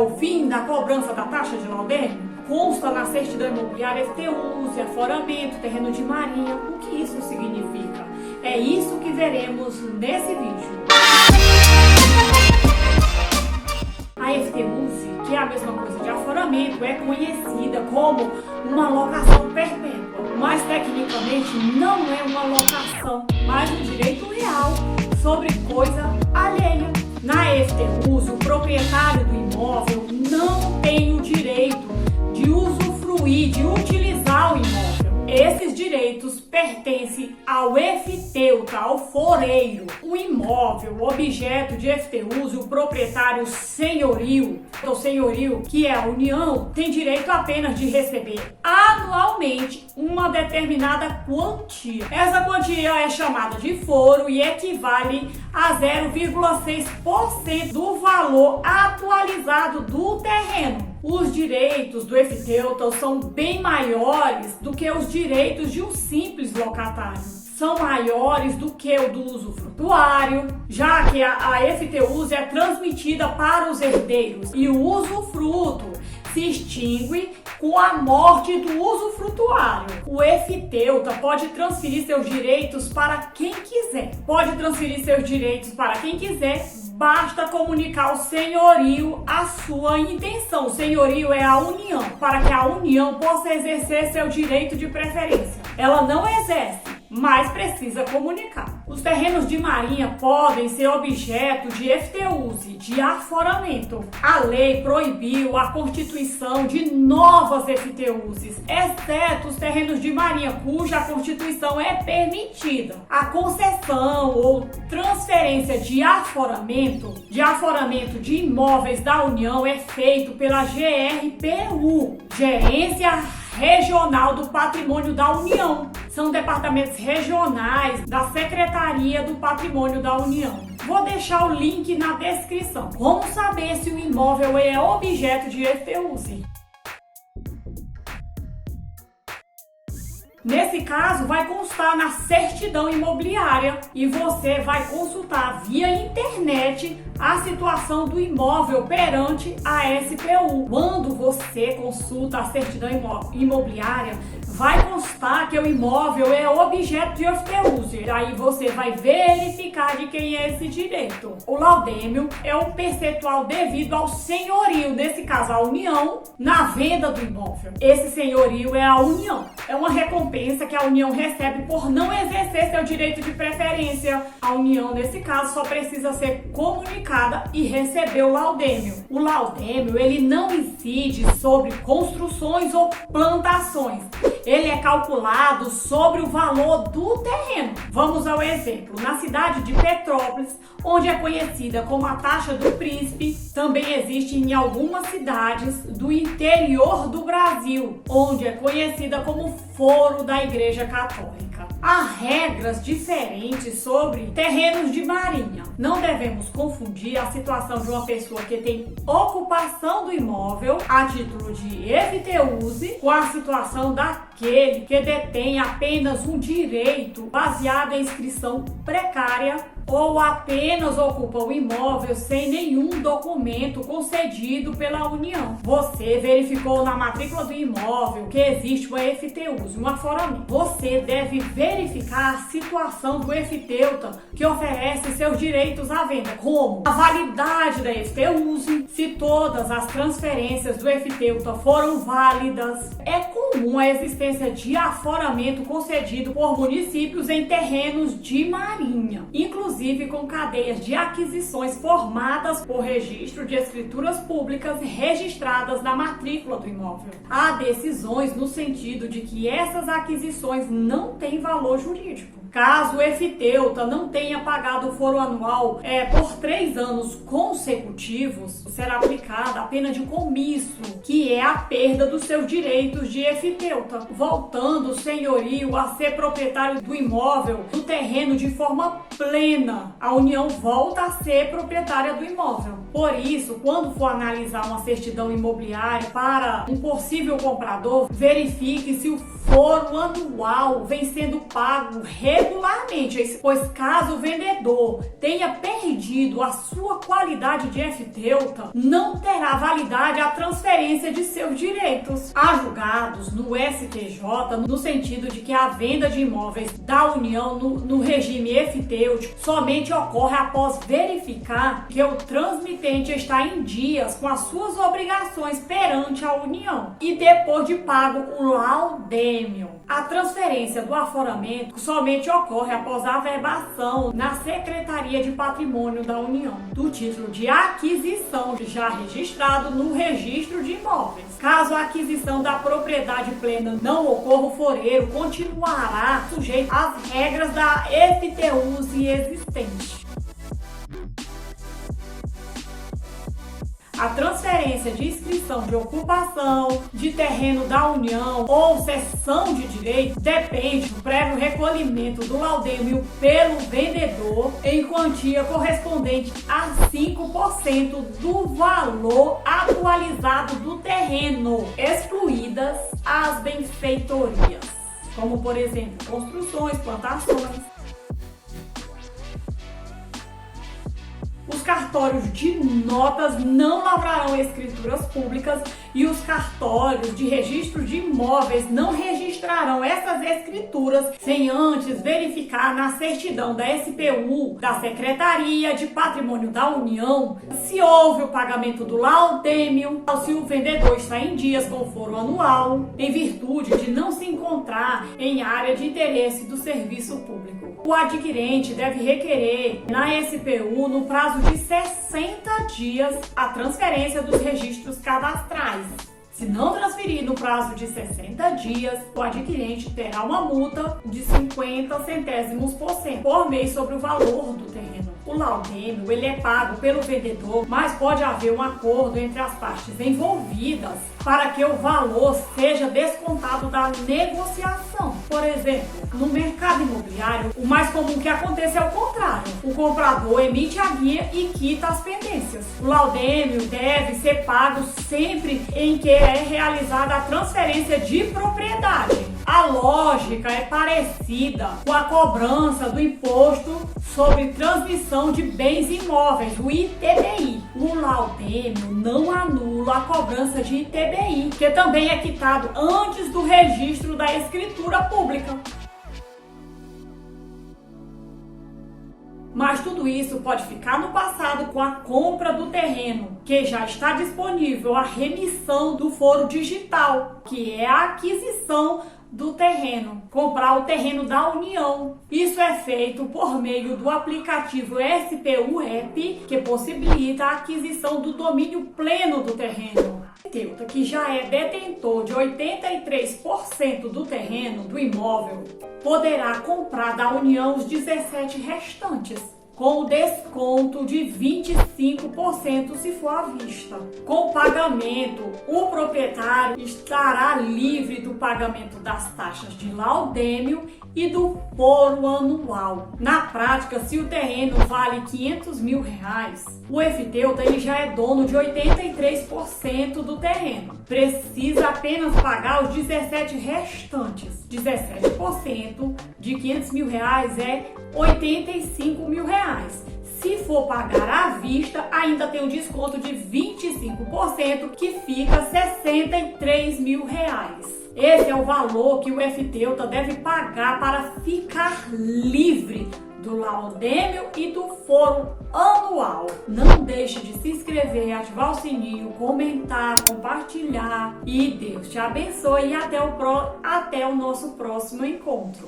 o fim da cobrança da taxa de laudêmio? Consta na certidão imobiliária FTUs, aforamento, terreno de marinha. O que isso significa? É isso que veremos nesse vídeo. A FTUs, que é a mesma coisa de aforamento, é conhecida como uma locação perpétua, mas tecnicamente não é uma locação, mas um direito real sobre coisa alheia. Na FTUs, o proprietário do imóvel não tem o direito de usufruir, de utilizar o imóvel. Esses direitos pertencem ao efteuta, ao foreiro. O imóvel, o objeto de FTUs, o proprietário senhorio, o senhorio, que é a União, tem direito apenas de receber anualmente uma determinada quantia. Essa quantia é chamada de foro e equivale a 0,6% do valor atualizado do terreno. Os direitos do efteuta são bem maiores do que os direitos de um simples locatário. São maiores do que o do usufrutuário, já que a FTUs é transmitida para os herdeiros e o usufruto se extingue com a morte do usufrutuário. O efteuta pode transferir seus direitos para quem quiser. Basta comunicar ao senhorio a sua intenção. O senhorio é a União, para que a União possa exercer seu direito de preferência. Ela não exerce, mas precisa comunicar. Os terrenos de marinha podem ser objeto de FTUs, de aforamento. A lei proibiu a constituição de novas FTUs, exceto os terrenos de marinha cuja constituição é permitida. A concessão ou transferência de aforamento de imóveis da União é feito pela GRPU, Gerência Regional do Patrimônio da União. São departamentos regionais da Secretaria do Patrimônio da União. Vou deixar o link na descrição. Como saber se o imóvel é objeto de FTUs? Nesse caso, vai constar na certidão imobiliária e você vai consultar via internet a situação do imóvel perante a SPU. Quando você consulta a certidão imobiliária, vai constar que o imóvel é objeto de FTUs. Aí você vai verificar de quem é esse direito. O laudêmio é o percentual devido ao senhorio, nesse caso a União, na venda do imóvel. Esse senhorio é a União. É uma recompensa que a União recebe por não exercer seu direito de preferência. A União, nesse caso, só precisa ser comunicada e receber o laudêmio. O laudêmio, ele não incide sobre construções ou plantações. Ele é calculado sobre o valor do terreno. Vamos ao exemplo. Na cidade de Petrópolis, onde é conhecida como a taxa do príncipe, também existe em algumas cidades do interior do Brasil, onde é conhecida como foro da Igreja Católica. Há regras diferentes sobre terrenos de marinha. Não devemos confundir a situação de uma pessoa que tem ocupação do imóvel a título de FTUs com a situação daquele que detém apenas um direito baseado em inscrição precária ou apenas ocupa o imóvel sem nenhum documento concedido pela União. Você verificou na matrícula do imóvel que existe uma FTUs, um aforamento. Você deve verificar a situação do efteuta que oferece seus direitos à venda, como a validade da FTUs, se todas as transferências do efteuta foram válidas. É comum a existência de aforamento concedido por municípios em terrenos de marinha, inclusive com cadeias de aquisições formadas por registro de escrituras públicas registradas na matrícula do imóvel. Há decisões no sentido de que essas aquisições não têm valor jurídico. Caso o efteuta não tenha pagado o foro anual por 3 anos consecutivos, será aplicada a pena de comício, que é a perda dos seus direitos de efteuta, voltando o senhorio a ser proprietário do imóvel, do terreno de forma plena. A União volta a ser proprietária do imóvel. Por isso, quando for analisar uma certidão imobiliária para um possível comprador, verifique se o foro anual vem sendo pago regularmente, pois caso o vendedor tenha perdido a sua qualidade de efteuta, não terá validade a transferência de seus direitos. Há julgados no STJ no sentido de que a venda de imóveis da União no regime eftêutico somente ocorre após verificar que o transmitente está em dias com as suas obrigações perante a União e depois de pago o laudêmio. A transferência do aforamento somente ocorre após a averbação na Secretaria de Patrimônio da União do título de aquisição já registrado no registro de imóveis. Caso a aquisição da propriedade plena não ocorra, o foreiro continuará sujeito às regras da FTUSE existente. A transferência de inscrição de ocupação de terreno da União ou cessão de direito depende do prévio recolhimento do laudêmio pelo vendedor em quantia correspondente a 5% do valor atualizado do terreno, excluídas as benfeitorias, como por exemplo construções, plantações. Os cartórios de notas não lavrarão escrituras públicas e os cartórios de registro de imóveis não registrarão essas escrituras sem antes verificar na certidão da SPU, da Secretaria de Patrimônio da União, se houve o pagamento do laudêmio, se o vendedor está em dias com o foro anual, em virtude de não se encontrar em área de interesse do serviço público. O adquirente deve requerer na SPU, no prazo de 60 dias, a transferência dos registros cadastrais. Se não transferir no prazo de 60 dias, o adquirente terá uma multa de 50 centésimos por cento por mês sobre o valor do terreno. O laudêmio ele é pago pelo vendedor, mas pode haver um acordo entre as partes envolvidas para que o valor seja descontado da negociação. Por exemplo, no mercado imobiliário, o mais comum que aconteça é o contrário. O comprador emite a guia e quita as pendências. O laudêmio deve ser pago sempre em que é realizada a transferência de propriedade. A lógica é parecida com a cobrança do Imposto sobre Transmissão de Bens Imóveis, o ITBI. O laudêmio não anula a cobrança de ITBI, que também é quitado antes do registro da escritura pública. Mas tudo isso pode ficar no passado com a compra do terreno, que já está disponível a remissão do foro digital, que é a aquisição do terreno, comprar o terreno da União. Isso é feito por meio do aplicativo SPU-EP, que possibilita a aquisição do domínio pleno do terreno. O que já é detentor de 83% do terreno do imóvel poderá comprar da União os 17 restantes, com desconto de 25% se for à vista. Com o pagamento, o proprietário estará livre do pagamento das taxas de laudêmio e do foro anual. Na prática, se o terreno vale R$500 mil, o efteuta ele já é dono de 83% do terreno. Precisa apenas pagar os 17 restantes. 17% de R$500 mil é R$85 mil. Se for pagar à vista, ainda tem um desconto de 25%, que fica R$63 mil. Esse é o valor que o efteuta deve pagar para ficar livre do laudêmio e do foro anual. Não deixe de se inscrever, ativar o sininho, comentar, compartilhar e Deus te abençoe e até o nosso próximo encontro.